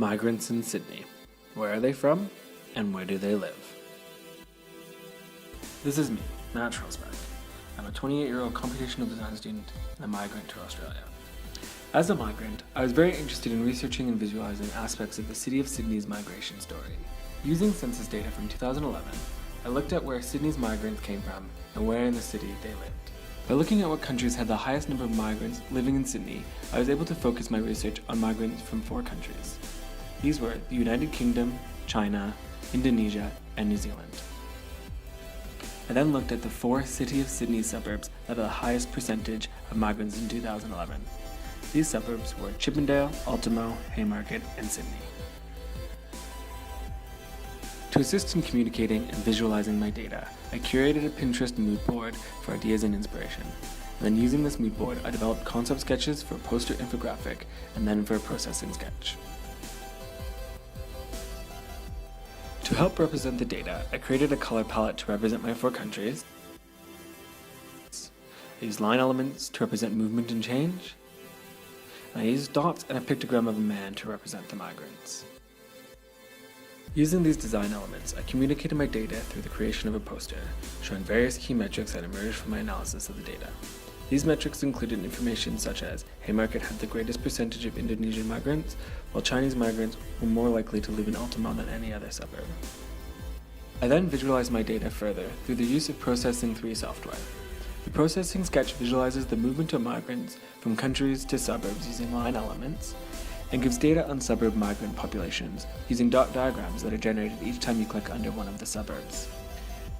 Migrants in Sydney. Where are they from, and where do they live? This is me, Matt Schroesbeck. I'm a 28-year-old computational design student and a migrant to Australia. As a migrant, I was very interested in researching and visualizing aspects of the city of Sydney's migration story. Using census data from 2011, I looked at where Sydney's migrants came from and where in the city they lived. By looking at what countries had the highest number of migrants living in Sydney, I was able to focus my research on migrants from 4 countries. These were the United Kingdom, China, Indonesia, and New Zealand. I then looked at the 4 City of Sydney suburbs that had the highest percentage of migrants in 2011. These suburbs were Chippendale, Ultimo, Haymarket, and Sydney. To assist in communicating and visualizing my data, I curated a Pinterest mood board for ideas and inspiration. And then using this mood board, I developed concept sketches for a poster infographic and then for a processing sketch. To help represent the data, I created a color palette to represent my 4 countries. I used line elements to represent movement and change. And I used dots and a pictogram of a man to represent the migrants. Using these design elements, I communicated my data through the creation of a poster, showing various key metrics that emerged from my analysis of the data. These metrics included information such as Haymarket had the greatest percentage of Indonesian migrants, while Chinese migrants were more likely to live in Ultimo than any other suburb. I then visualized my data further through the use of Processing 3 software. The processing sketch visualizes the movement of migrants from countries to suburbs using line elements, and gives data on suburb migrant populations using dot diagrams that are generated each time you click under one of the suburbs.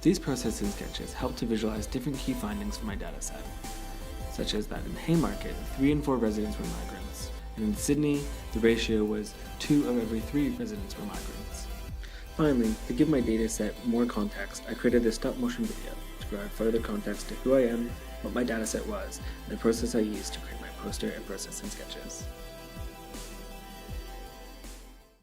These processing sketches help to visualize different key findings from my dataset, such as that in Haymarket, 3 in 4 residents were migrants, and in Sydney, the ratio was 2 of every 3 residents were migrants. Finally, to give my dataset more context, I created this stop-motion video to provide further context to who I am, what my dataset was, and the process I used to create my poster and processing sketches.